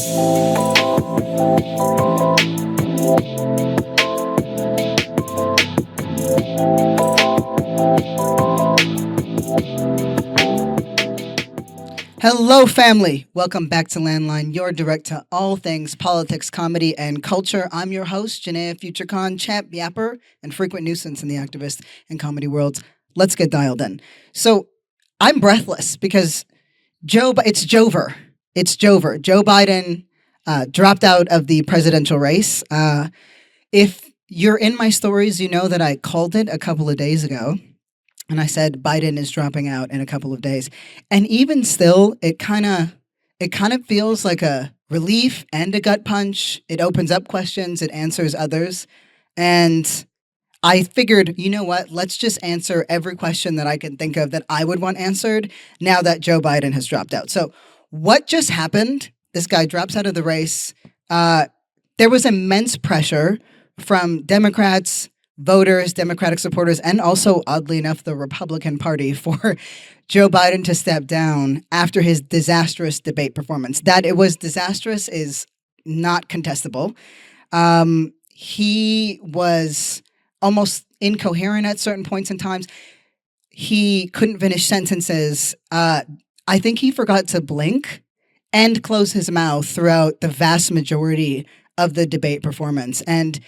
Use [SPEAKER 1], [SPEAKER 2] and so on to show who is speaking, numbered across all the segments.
[SPEAKER 1] Hello, family. Welcome back to Landline, your direct to all things politics, comedy, and culture. I'm your host, Janaya Future Khan, champ, yapper, and frequent nuisance in the activist and comedy worlds. Let's get dialed in. So I'm breathless because it's Jover. It's Jover. Joe Biden dropped out of the presidential race. If you're in my stories, you know that I called it a couple of days ago. And I said Biden is dropping out in a couple of days. And even still, it kind of feels like a relief and a gut punch. It opens up questions, it answers others. And I figured, you know what? Let's just answer every question that I can think of that I would want answered now that Joe Biden has dropped out. So, what just happened? This guy drops out of the race. There was immense pressure from Democrats, voters, Democratic supporters, and also, oddly enough, the Republican Party for Joe Biden to step down after his disastrous debate performance. That it was disastrous is not contestable. He was almost incoherent at certain points in times. He couldn't finish sentences. I think he forgot to blink and close his mouth throughout the vast majority of the debate performance. And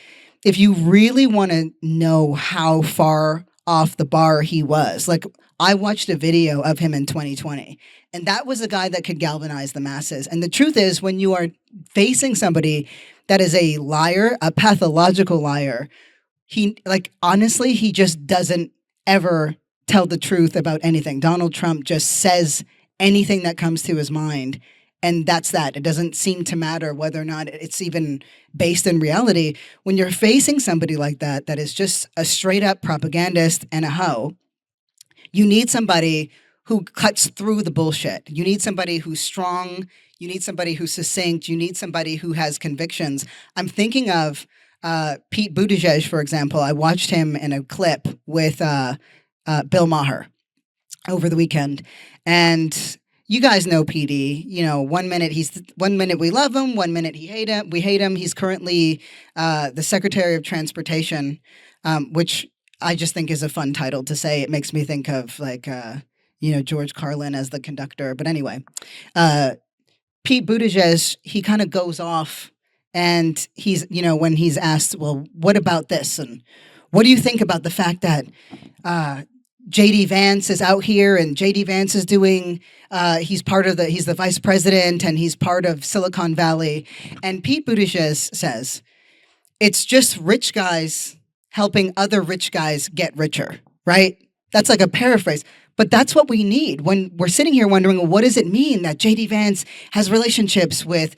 [SPEAKER 1] if you really want to know how far off the bar he was, like I watched a video of him in 2020, and that was a guy that could galvanize the masses. And the truth is, when you are facing somebody that is a liar, a pathological liar, honestly, he just doesn't ever tell the truth about anything. Donald Trump just says anything that comes to his mind. And that's that. It doesn't seem to matter whether or not it's even based in reality. When you're facing somebody like that, that is just a straight up propagandist and a hoe, you need somebody who cuts through the bullshit. You need somebody who's strong. You need somebody who's succinct. You need somebody who has convictions. I'm thinking of Pete Buttigieg, for example. I watched him in a clip with Bill Maher over the weekend. And you guys know PD. You know, one minute we love him, one minute we hate him. He's currently the Secretary of Transportation, which I just think is a fun title to say. It makes me think of George Carlin as the conductor. But anyway, Pete Buttigieg, he kind of goes off, and he's, when he's asked, well, what about this, and what do you think about the fact that JD Vance is out here, and JD Vance is doing, he's the vice president, and he's part of Silicon Valley. And Pete Buttigieg says, it's just rich guys helping other rich guys get richer, right? That's like a paraphrase. But that's what we need when we're sitting here wondering, well, what does it mean that JD Vance has relationships with,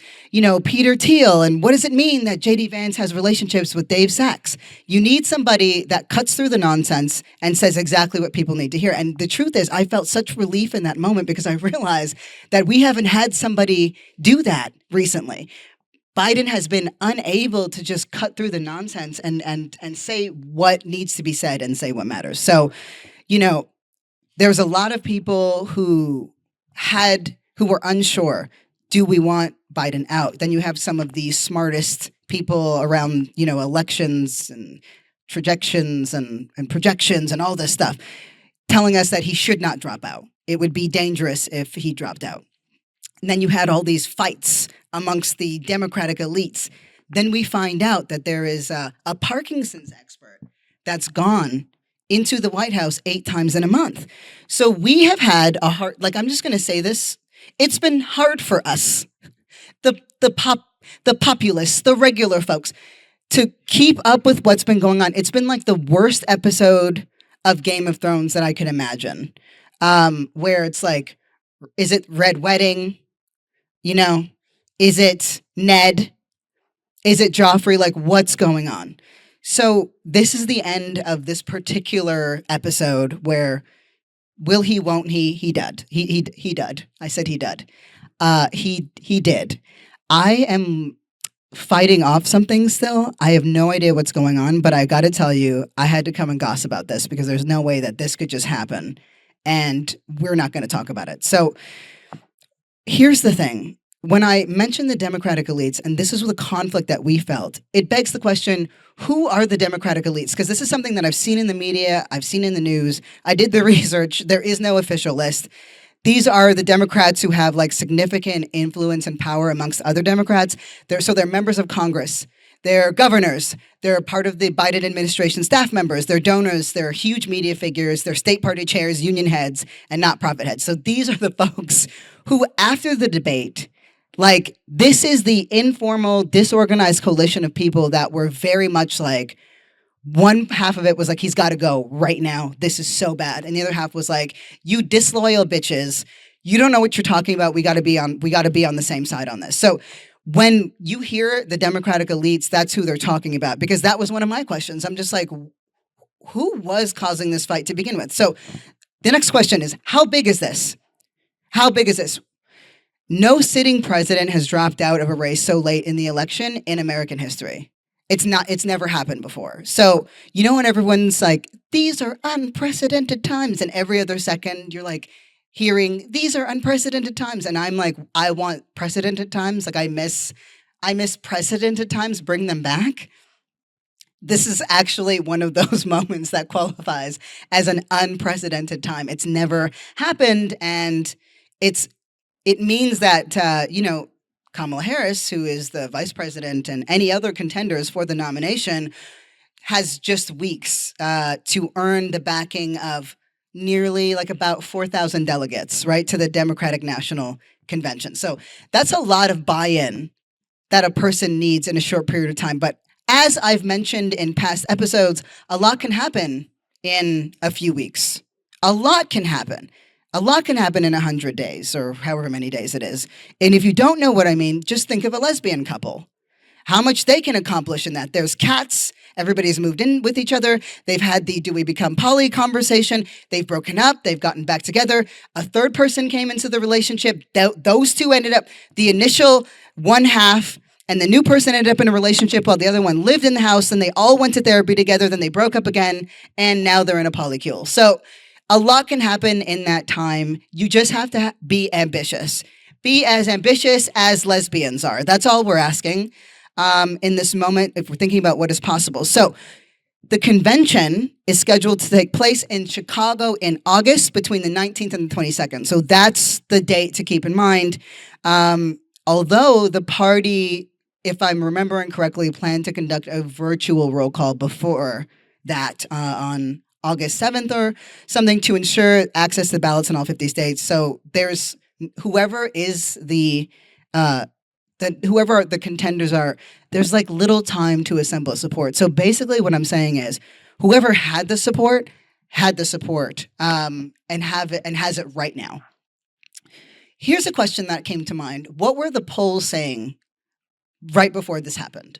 [SPEAKER 1] Peter Thiel? And what does it mean that JD Vance has relationships with Dave Sachs? You need somebody that cuts through the nonsense and says exactly what people need to hear. And the truth is, I felt such relief in that moment because I realized that we haven't had somebody do that recently. Biden has been unable to just cut through the nonsense and say what needs to be said and say what matters. So, there's a lot of people who were unsure, do we want Biden out? Then you have some of the smartest people around, elections and trajections and projections and all this stuff telling us that he should not drop out. It would be dangerous if he dropped out. And then you had all these fights amongst the Democratic elites. Then we find out that there is a Parkinson's expert that's gone into the White House 8 times in a month. So we have had a hard, I'm just going to say this, it's been hard for us, the populists, the regular folks, to keep up with what's been going on. It's been like the worst episode of Game of Thrones that I could imagine, where it's like, is it Red Wedding? Is it Ned? Is it Joffrey? Like, what's going on? So this is the end of this particular episode where will he, won't he? He did. He did. I said he did. He did. I am fighting off something still. I have no idea what's going on, but I got to tell you, I had to come and gossip about this because there's no way that this could just happen and we're not going to talk about it. So here's the thing. when I mentioned the Democratic elites, and this is the conflict that we felt, it begs the question, who are the Democratic elites? Because this is something that I've seen in the media, I've seen in the news, I did the research, there is no official list. These are the Democrats who have like significant influence and power amongst other Democrats. They're members of Congress. They're governors. They're part of the Biden administration staff members. They're donors. They're huge media figures. They're state party chairs, union heads, and not-profit heads. So these are the folks who, after the debate, like, this is the informal, disorganized coalition of people that were very much like, one half of it was like, he's got to go right now. This is so bad. And the other half was like, you disloyal bitches, you don't know what you're talking about. We got to be on the same side on this. So when you hear the Democratic elites, that's who they're talking about, because that was one of my questions. I'm just like, who was causing this fight to begin with? So the next question is, how big is this? How big is this? No sitting president has dropped out of a race so late in the election in American history. It's never happened before. So, you know, when everyone's like, these are unprecedented times, and every other second you're like hearing, these are unprecedented times. And I'm like, I want precedented times. Like, I miss precedented times, bring them back. This is actually one of those moments that qualifies as an unprecedented time. It's never happened, and it means that, Kamala Harris, who is the vice president, and any other contenders for the nomination, has just weeks to earn the backing of nearly like about 4,000 delegates, right, to the Democratic National Convention. So that's a lot of buy-in that a person needs in a short period of time. But as I've mentioned in past episodes, a lot can happen in a few weeks. A lot can happen. A lot can happen in 100 days or however many days it is. And if you don't know what I mean, just think of a lesbian couple. How much they can accomplish in that. There's cats. Everybody's moved in with each other. They've had the do we become poly conversation. They've broken up. They've gotten back together. A third person came into the relationship. Those two ended up, the initial one half and the new person ended up in a relationship while the other one lived in the house, and they all went to therapy together. Then they broke up again, and now they're in a polycule. So a lot can happen in that time. You just have to be ambitious. Be as ambitious as lesbians are. That's all we're asking in this moment if we're thinking about what is possible. So the convention is scheduled to take place in Chicago in August between the 19th and the 22nd. So that's the date to keep in mind. Although the party, if I'm remembering correctly, planned to conduct a virtual roll call before that on August 7th or something to ensure access to ballots in all 50 states. So there's whoever the contenders are, there's like little time to assemble support. So basically what I'm saying is whoever had the support and has it right now. Here's a question that came to mind. What were the polls saying right before this happened?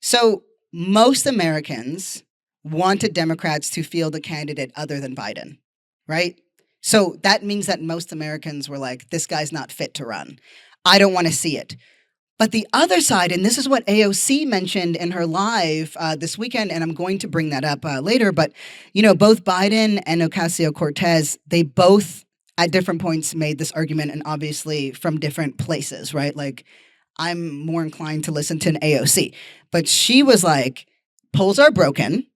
[SPEAKER 1] So most Americans wanted Democrats to field a candidate other than Biden, right? So that means that most Americans were like, this guy's not fit to run. I don't want to see it. But the other side, and this is what AOC mentioned in her live this weekend, and I'm going to bring that up later, but, both Biden and Ocasio-Cortez, they both at different points made this argument, and obviously from different places, right? Like, I'm more inclined to listen to an AOC. But she was like, polls are broken.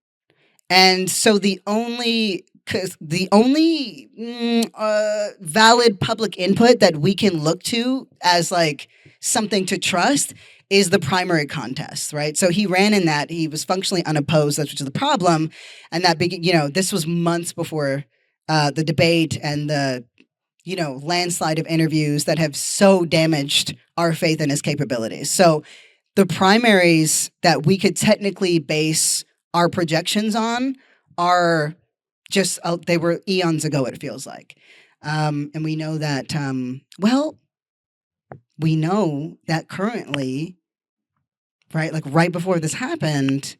[SPEAKER 1] And so the only valid public input that we can look to as like something to trust is the primary contest, right? So he ran in that. He was functionally unopposed, which is the problem. And that this was months before the debate and the landslide of interviews that have so damaged our faith in his capabilities. So the primaries that we could technically base our projections on are just, they were eons ago, it feels like. And we know that, we know that currently, right, like right before this happened,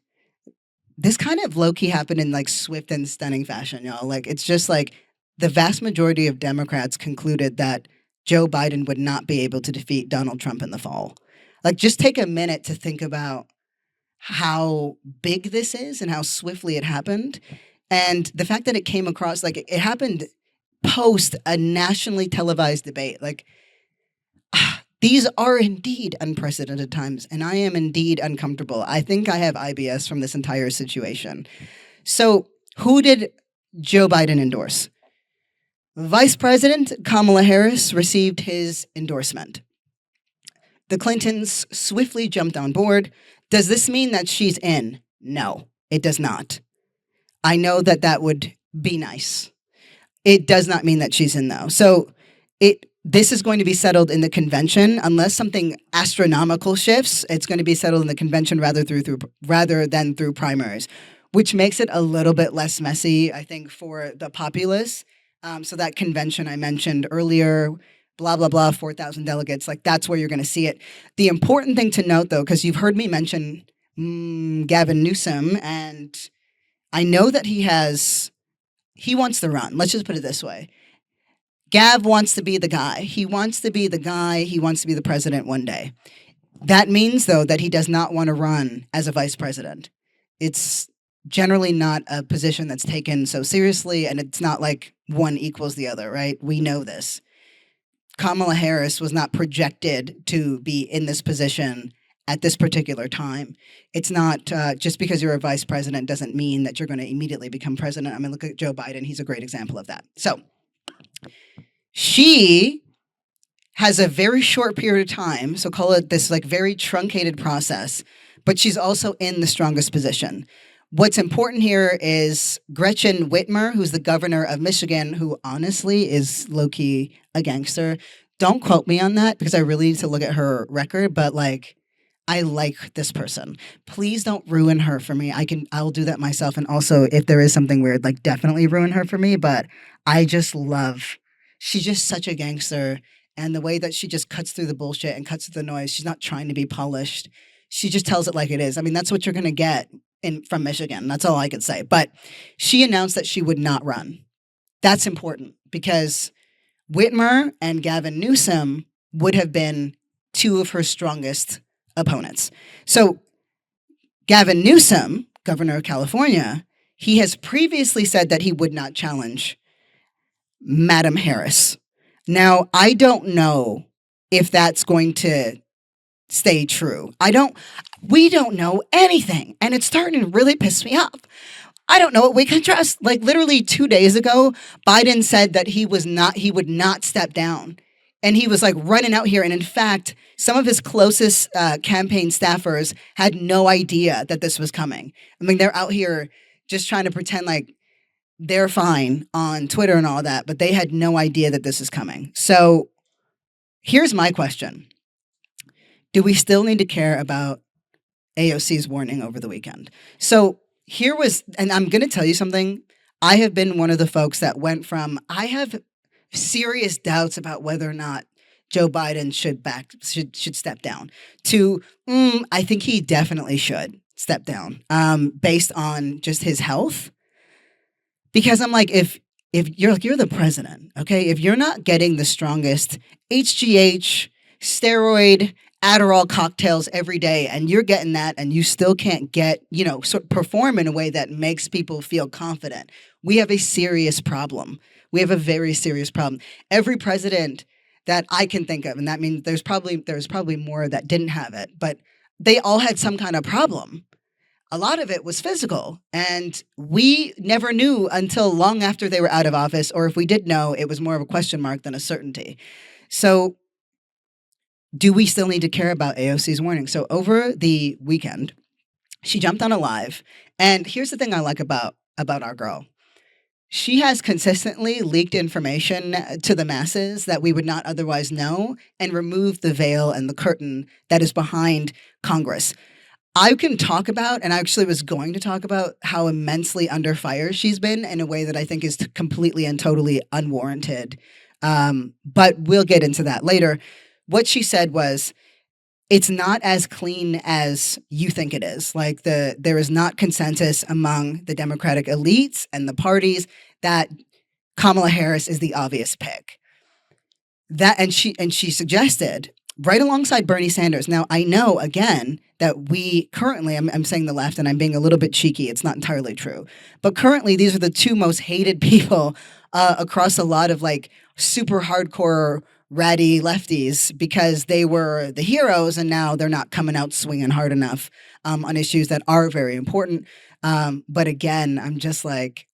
[SPEAKER 1] this kind of low-key happened in like swift and stunning fashion, y'all. Like, it's just like the vast majority of Democrats concluded that Joe Biden would not be able to defeat Donald Trump in the fall. Like, just take a minute to think about how big this is and how swiftly it happened. And the fact that it came across, like it happened post a nationally televised debate. Like, These are indeed unprecedented times, and I am indeed uncomfortable. I think I have IBS from this entire situation. So, who did Joe Biden endorse? Vice President Kamala Harris received his endorsement. The Clintons swiftly jumped on board. Does this mean that she's in? No, it does not. I know that that would be nice. It does not mean that she's in, though. So this is going to be settled in the convention unless something astronomical shifts. It's going to be settled in the convention rather than through primaries, which makes it a little bit less messy, I think, for the populace. So that convention I mentioned earlier, blah, blah, blah, 4,000 delegates, like that's where you're going to see it. The important thing to note, though, because you've heard me mention Gavin Newsom, and I know that he wants to run. Let's just put it this way. Gav wants to be the guy. He wants to be the guy. He wants to be the president one day. That means, though, that he does not want to run as a vice president. It's generally not a position that's taken so seriously, and it's not like one equals the other, right? We know this. Kamala Harris was not projected to be in this position at this particular time. It's not just because you're a vice president doesn't mean that you're going to immediately become president. I mean, look at Joe Biden. He's a great example of that. So she has a very short period of time, so call it this like very truncated process, but she's also in the strongest position. What's important here is Gretchen Whitmer, who's the governor of Michigan, who honestly is low-key a gangster. Don't quote me on that because I really need to look at her record, but like, I like this person. Please don't ruin her for me. I'll do that myself. And also, if there is something weird, like definitely ruin her for me, but she's just such a gangster. And the way that she just cuts through the bullshit and cuts through the noise, she's not trying to be polished. She just tells it like it is. I mean, that's what you're going to get from Michigan. That's all I can say. But she announced that she would not run. That's important because Whitmer and Gavin Newsom would have been two of her strongest opponents. So Gavin Newsom, governor of California, he has previously said that he would not challenge Madam Harris. Now, I don't know if that's going to stay true. We don't know anything, and it's starting to really piss me off. I don't know what we can trust. Like literally 2 days ago, Biden said that he would not step down. And he was like running out here. And in fact, some of his closest campaign staffers had no idea that this was coming. I mean, they're out here just trying to pretend like they're fine on Twitter and all that, but they had no idea that this is coming. So here's my question. Do we still need to care about AOC's warning over the weekend? So and I'm going to tell you something. I have been one of the folks that went from, I have serious doubts about whether or not Joe Biden should step down to, I think he definitely should step down based on just his health. Because I'm like, if you're the president, okay, if you're not getting the strongest HGH, steroid, Adderall cocktails every day, and you're getting that, and you still can't sort of perform in a way that makes people feel confident, we have a serious problem. We have a very serious problem. Every president that I can think of, and that means there's probably more that didn't have it, but they all had some kind of problem. A lot of it was physical, and we never knew until long after they were out of office, or if we did know, it was more of a question mark than a certainty. So do we still need to care about AOC's warning? So over the weekend, she jumped on a live, and here's the thing I like about our girl. She has consistently leaked information to the masses that we would not otherwise know and removed the veil and the curtain that is behind Congress. I can talk about, and I actually was going to talk about, how immensely under fire she's been in a way that I think is completely and totally unwarranted. But we'll get into that later. What she said was, it's not as clean as you think it is. Like there is not consensus among the Democratic elites and the parties that Kamala Harris is the obvious pick. And she suggested right alongside Bernie Sanders. Now I know again that we currently, I'm saying the left, and I'm being a little bit cheeky. It's not entirely true, but currently these are the two most hated people across a lot of like super hardcore ratty lefties because they were the heroes and now they're not coming out swinging hard enough on issues that are very important. But again, I'm just like,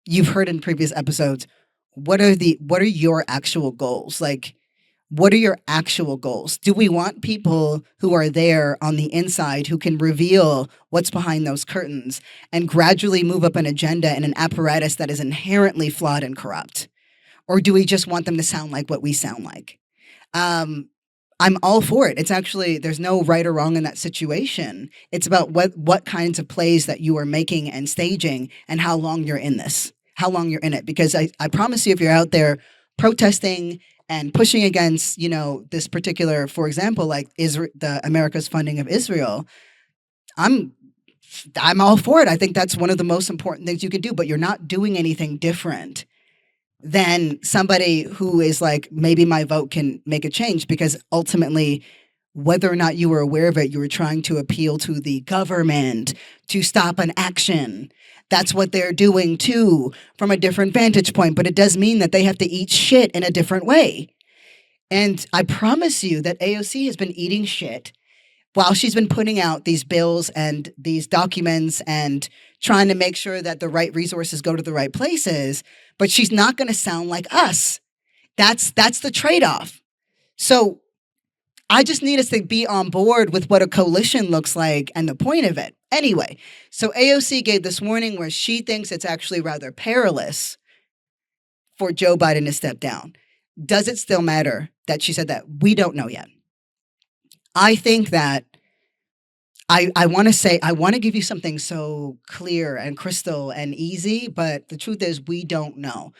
[SPEAKER 1] you've heard in previous episodes, what are your actual goals? Like, what are your actual goals? Do we want people who are there on the inside who can reveal what's behind those curtains and gradually move up an agenda and an apparatus that is inherently flawed and corrupt? Or do we just want them to sound like what we sound like? Um, I'm all for it. It's actually, there's no right or wrong in that situation. It's about what kinds of plays that you are making and staging and how long you're in this, how long you're in it. Because I promise you, if you're out there protesting and pushing against, this particular, for example, like the America's funding of Israel, I'm all for it. I think that's one of the most important things you can do, but you're not doing anything different than somebody who is like, maybe my vote can make a change, because ultimately, whether or not you were aware of it, you were trying to appeal to the government to stop an action. That's what they're doing too, from a different vantage point, but it does mean that they have to eat shit in a different way. And I promise you that AOC has been eating shit while she's been putting out these bills and these documents and trying to make sure that the right resources go to the right places, but she's not going to sound like us. That's the trade-off. So I just need us to be on board with what a coalition looks like and the point of it. Anyway, so AOC gave this warning where she thinks it's actually rather perilous for Joe Biden to step down. Does it still matter that she said that? We don't know yet. I think that I want to say, I want to give you something so clear and crystal and easy, but the truth is we don't know.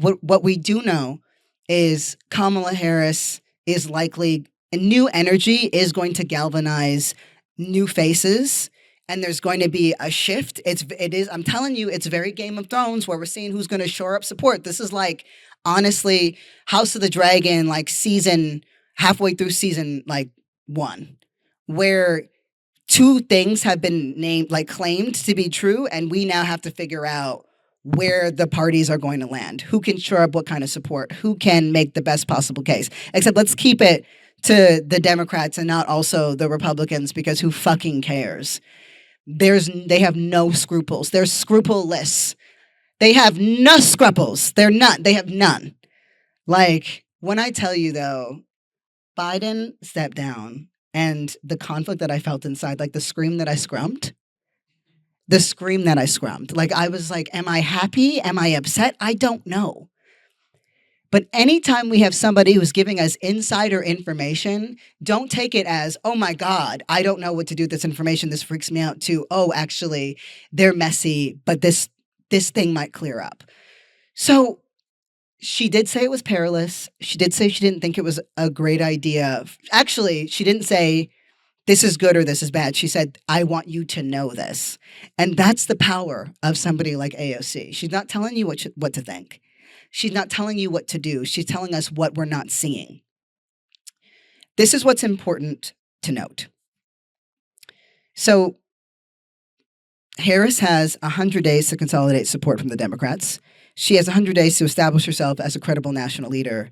[SPEAKER 1] What we do know is Kamala Harris is likely, and new energy is going to galvanize new faces, and there's going to be a shift. I'm telling you, it's very Game of Thrones, where we're seeing who's going to shore up support. This is like, honestly, House of the Dragon, like halfway through season like 1, where two things have been claimed to be true, and we now have to figure out where the parties are going to land, who can shore up what kind of support, who can make the best possible case. Except let's keep it to the Democrats and not also the Republicans, because who fucking cares? They have no scruples. They're scrupuleless. They have no scruples. They have none. Like, when I tell you though, Biden stepped down, and the conflict that I felt inside, like the scream that I scrumped, like I was like, am I happy? Am I upset? I don't know. But anytime we have somebody who's giving us insider information, don't take it as, oh my God, I don't know what to do with this information. This freaks me out, to, oh, actually, they're messy, but this thing might clear up. So she did say it was perilous. She did say she didn't think it was a great idea. Actually, she didn't say this is good or this is bad. She said, I want you to know this. And that's the power of somebody like AOC. She's not telling you what to think. She's not telling you what to do. She's telling us what we're not seeing. This is what's important to note. So Harris has 100 days to consolidate support from the Democrats. She has 100 days to establish herself as a credible national leader.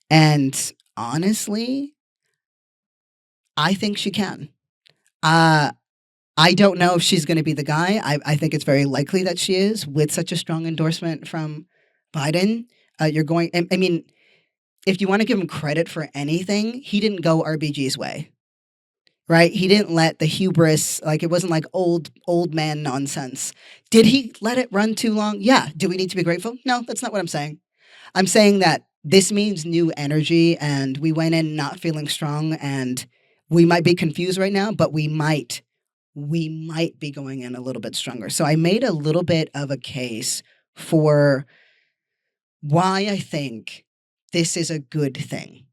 [SPEAKER 1] And honestly, I think she can. I don't know if she's going to be the guy. I think it's very likely that she is, with such a strong endorsement from Biden. I mean, if you want to give him credit for anything, he didn't go RBG's way, right? He didn't let the hubris, like it wasn't like old man nonsense. Did he let it run too long? Yeah. Do we need to be grateful? No, that's not what I'm saying. I'm saying that this means new energy, and we went in not feeling strong, and we might be confused right now, but we might be going in a little bit stronger. So I made a little bit of a case for why I think this is a good thing.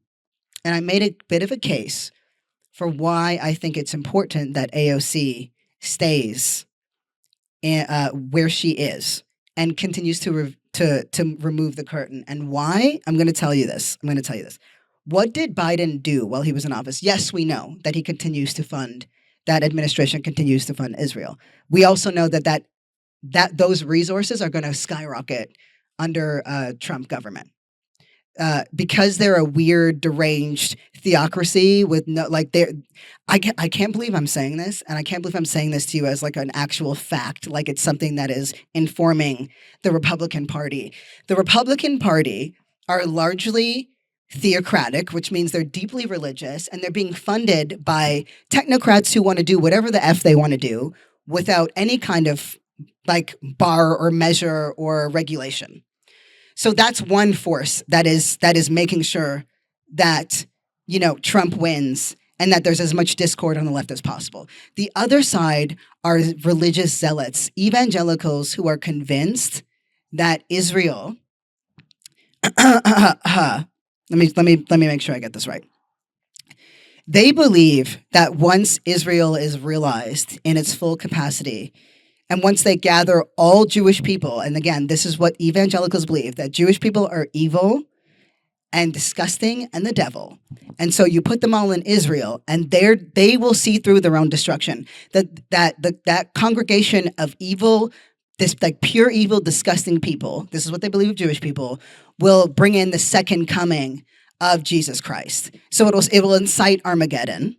[SPEAKER 1] And I made a bit of a case for why I think it's important that AOC stays where she is and continues to remove the curtain. And why? I'm going to tell you this. What did Biden do while he was in office? Yes, we know that he continues to fund, that administration continues to fund Israel. We also know that those resources are going to skyrocket under Trump government. because they're a weird, deranged theocracy with no, like, they're, I can't believe I'm saying this, and I can't believe I'm saying this to you as like an actual fact, like it's something that is informing the Republican Party. The Republican Party are largely theocratic, which means they're deeply religious, and they're being funded by technocrats who want to do whatever the F they want to do without any kind of like bar or measure or regulation. So that's one force that is making sure that, you know, Trump wins and that there's as much discord on the left as possible. The other side are religious zealots, evangelicals who are convinced that Israel let me make sure I get this right. They believe that once Israel is realized in its full capacity, and once they gather all Jewish people, and again, this is what evangelicals believe, that Jewish people are evil and disgusting and the devil. And so you put them all in Israel, and they will see through their own destruction. That congregation of evil, this like pure evil, disgusting people, this is what they believe of Jewish people, will bring in the second coming of Jesus Christ. So it will incite Armageddon,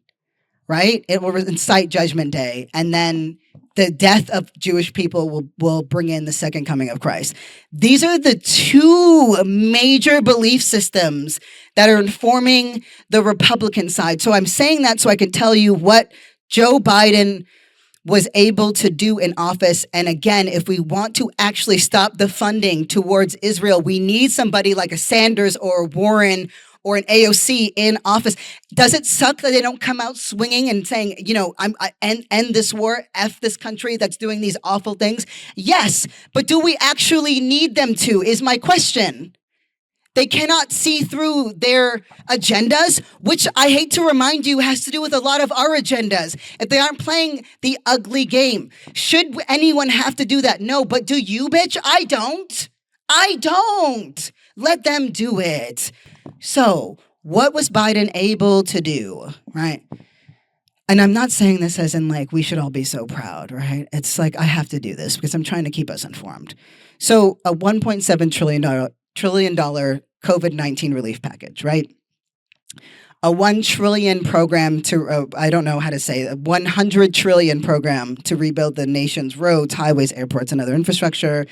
[SPEAKER 1] right? It will incite Judgment Day, and then the death of Jewish people will bring in the second coming of Christ. These are the two major belief systems that are informing the Republican side. So I'm saying that so I can tell you what Joe Biden was able to do in office. And again, if we want to actually stop the funding towards Israel, we need somebody like a Sanders or a Warren or an AOC in office. Does it suck that they don't come out swinging and saying, you know, end this war, F this country that's doing these awful things? Yes, but do we actually need them to, is my question. They cannot see through their agendas, which I hate to remind you has to do with a lot of our agendas. If they aren't playing the ugly game, should anyone have to do that? No, but do you, bitch? I don't. Let them do it. So, what was Biden able to do, right? And I'm not saying this as in like we should all be so proud, right? It's like I have to do this because I'm trying to keep us informed. So, a $1.7 trillion COVID-19 relief package, right? A $1 trillion program to, I don't know how to say, a $100 trillion program to rebuild the nation's roads, highways, airports, and other infrastructure.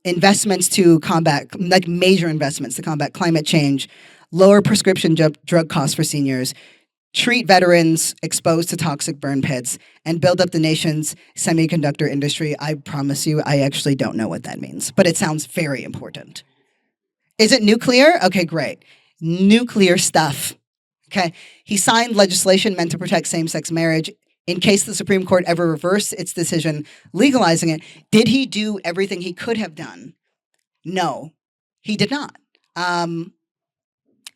[SPEAKER 1] Investments to combat, like major investments to combat climate change, lower prescription drug costs for seniors, treat veterans exposed to toxic burn pits, and build up the nation's semiconductor industry. I promise you, I actually don't know what that means, but it sounds very important. Is it nuclear? Okay, great. Nuclear stuff. Okay. He signed legislation meant to protect same-sex marriage in case the Supreme Court ever reversed its decision legalizing it. Did he do everything he could have done? No, he did not.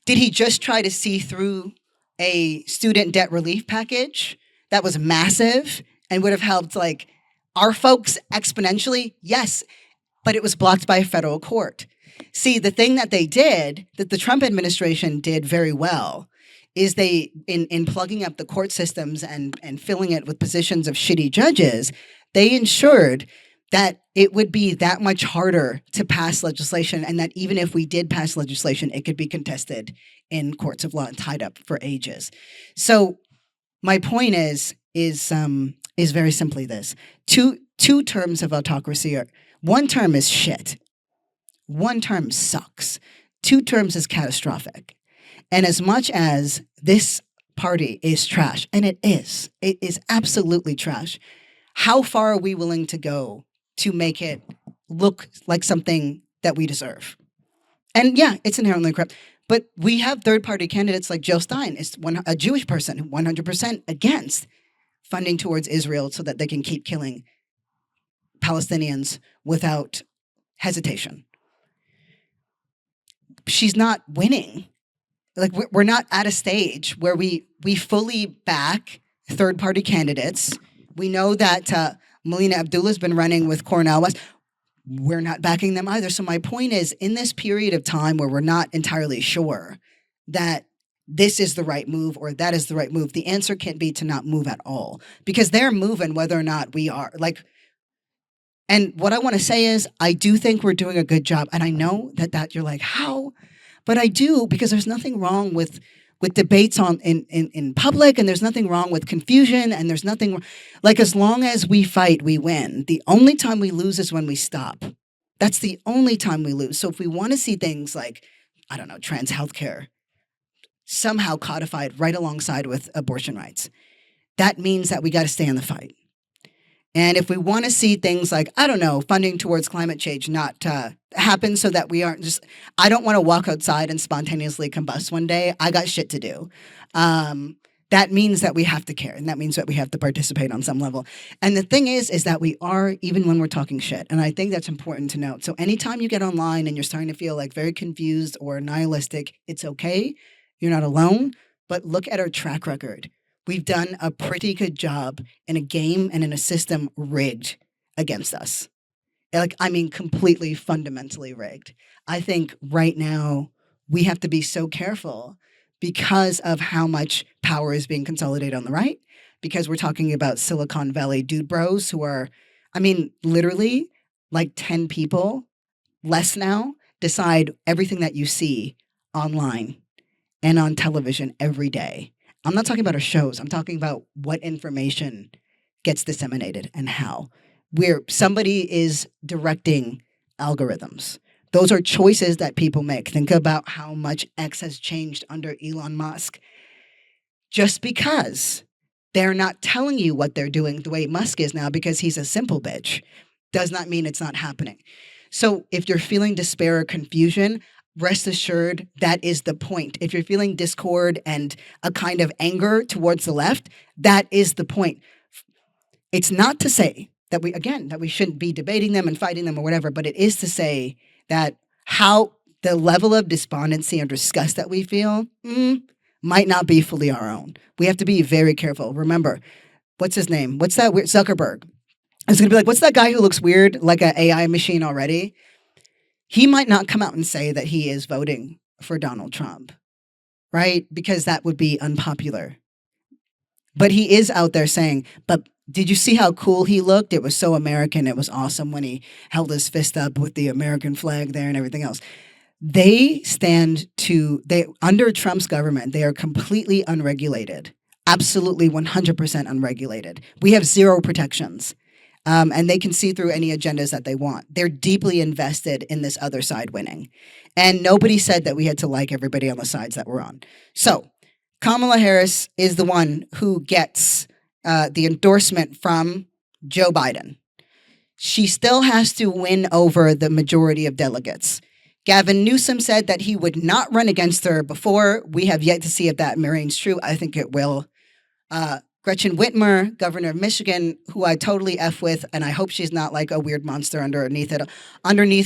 [SPEAKER 1] Did he just try to see through a student debt relief package that was massive and would have helped like our folks exponentially? Yes, but it was blocked by a federal court. See, the thing that they did, that the Trump administration did very well, is they, in plugging up the court systems and filling it with positions of shitty judges, they ensured that it would be that much harder to pass legislation, and that even if we did pass legislation, it could be contested in courts of law and tied up for ages. So my point is very simply this. Two terms of autocracy are, one term is shit. One term sucks. Two terms is catastrophic. And as much as this party is trash, and it is absolutely trash, how far are we willing to go to make it look like something that we deserve? And yeah, it's inherently corrupt. But we have third-party candidates like Jill Stein, is a Jewish person, 100% against funding towards Israel so that they can keep killing Palestinians without hesitation. She's not winning. Like, we're not at a stage where we fully back third-party candidates. We know that Melina Abdullah's been running with Cornel West. We're not backing them either. So my point is, in this period of time where we're not entirely sure that this is the right move or that is the right move, the answer can't be to not move at all, because they're moving whether or not we are. Like, and what I want to say is, I do think we're doing a good job. And I know that you're like, how But I do, because there's nothing wrong with debates in public, and there's nothing wrong with confusion, and there's nothing like, as long as we fight, we win. The only time we lose is when we stop. That's the only time we lose. So if we want to see things like, I don't know, trans healthcare somehow codified right alongside with abortion rights, that means that we got to stay in the fight. And if we want to see things like, I don't know, funding towards climate change not happen, so that we aren't just, I don't want to walk outside and spontaneously combust one day. I got shit to do. That means that we have to care, and that means that we have to participate on some level. And the thing is that we are, even when we're talking shit. And I think that's important to note. So anytime you get online and you're starting to feel like very confused or nihilistic, it's okay. You're not alone. But look at our track record. We've done a pretty good job in a game and in a system rigged against us. Like, I mean, completely fundamentally rigged. I think right now we have to be so careful because of how much power is being consolidated on the right, because we're talking about Silicon Valley dude bros who are, I mean, literally like 10 people, less now, decide everything that you see online and on television every day. I'm not talking about our shows. I'm talking about what information gets disseminated and how. Where somebody is directing algorithms. Those are choices that people make. Think about how much X has changed under Elon Musk. Just because they're not telling you what they're doing the way Musk is now, because he's a simple bitch, does not mean it's not happening. So if you're feeling despair or confusion, rest assured that is the point. If you're feeling discord and a kind of anger towards the left, that is the point. It's not to say that we shouldn't be debating them and fighting them or whatever, but it is to say that how the level of despondency and disgust that we feel might not be fully our own. We have to be very careful. Remember, what's his name? What's that weird Zuckerberg? I was going to be like, what's that guy who looks weird, like an AI machine already? He might not come out and say that he is voting for Donald Trump, right? Because that would be unpopular. But he is out there saying, but did you see how cool he looked? It was so American. It was awesome when he held his fist up with the American flag there and everything else. They under Trump's government, they are completely unregulated. Absolutely 100% unregulated. We have zero protections. And they can see through any agendas that they want. They're deeply invested in this other side winning. And nobody said that we had to like everybody on the sides that we're on. So Kamala Harris is the one who gets the endorsement from Joe Biden. She still has to win over the majority of delegates. Gavin Newsom said that he would not run against her before. We have yet to see if that remains true. I think it will. Gretchen Whitmer, governor of Michigan, who I totally F with, and I hope she's not like a weird monster underneath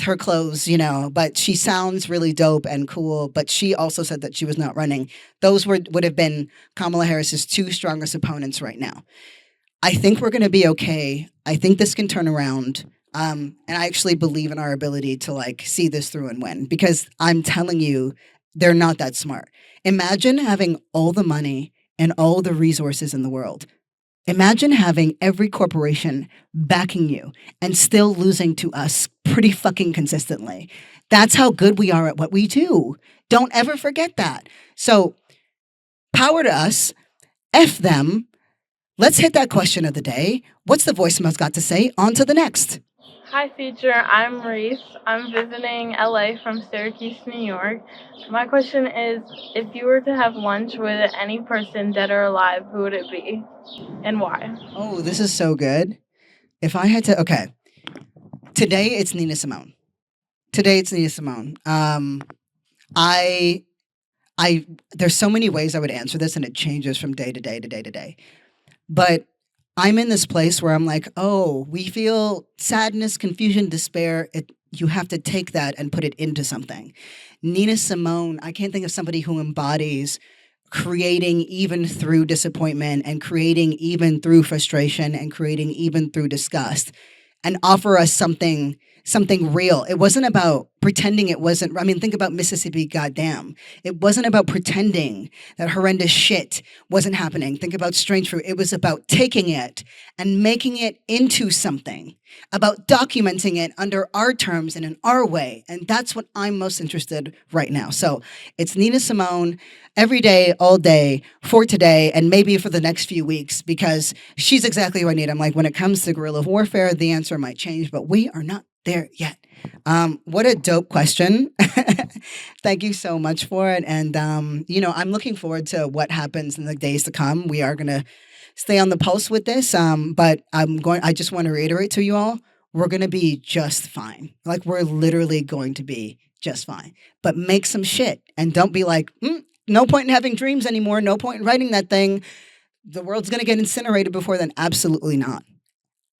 [SPEAKER 1] her clothes, but she sounds really dope and cool, but she also said that she was not running. Those would have been Kamala Harris's two strongest opponents right now. I think we're going to be okay. I think this can turn around. And I actually believe in our ability to see this through and win, because I'm telling you, they're not that smart. Imagine having all the money and all the resources in the world. Imagine having every corporation backing you and still losing to us pretty fucking consistently. That's how good we are at what we do. Don't ever forget that. So, power to us. F them. Let's hit that question of the day. What's the voicemail's got to say? On to the next.
[SPEAKER 2] Hi, Future. I'm Reese. I'm visiting LA from Syracuse, New York. My question is, if you were to have lunch with any person, dead or alive, who would it be and why?
[SPEAKER 1] Oh, this is so good. If I had to, okay. Today it's Nina Simone. I there's so many ways I would answer this, and it changes from day to day to day to day. But I'm in this place where I'm like, oh, we feel sadness, confusion, despair. You have to take that and put it into something. Nina Simone, I can't think of somebody who embodies creating even through disappointment, and creating even through frustration, and creating even through disgust, and offer us something something real. It wasn't about pretending it wasn't. I mean, think about Mississippi, goddamn. It wasn't about pretending that horrendous shit wasn't happening. Think about Strange Fruit. It was about taking it and making it into something, about documenting it under our terms and in our way. And that's what I'm most interested right now. So it's Nina Simone every day, all day, for today, and maybe for the next few weeks, because she's exactly who I need. I'm like, when it comes to guerrilla warfare, the answer might change, but we are not there yet. What a dope question. Thank you so much for it. And, I'm looking forward to what happens in the days to come. We are going to stay on the pulse with this. But I just want to reiterate to you all, we're going to be just fine. Like, we're literally going to be just fine. But make some shit and don't be like, no point in having dreams anymore. No point in writing that thing. The world's going to get incinerated before then. Absolutely not.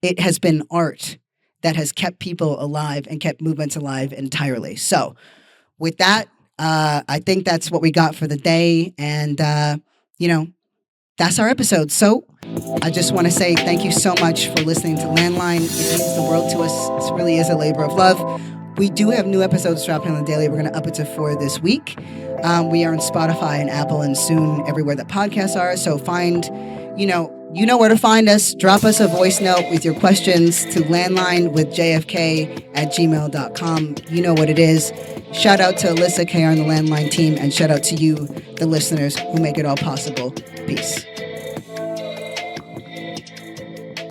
[SPEAKER 1] It has been art that has kept people alive and kept movements alive entirely. So with that, I think that's what we got for the day. And, that's our episode. So I just want to say thank you so much for listening to Landline. It means the world to us. It really is a labor of love. We do have new episodes dropping on the daily. We're going to up it to 4 this week. We are on Spotify and Apple and soon everywhere that podcasts are. So find, you know where to find us. Drop us a voice note with your questions to landlinewithjfk@gmail.com. You know what it is. Shout out to Alyssa K on the Landline team, and shout out to you, the listeners, who make it all possible. Peace.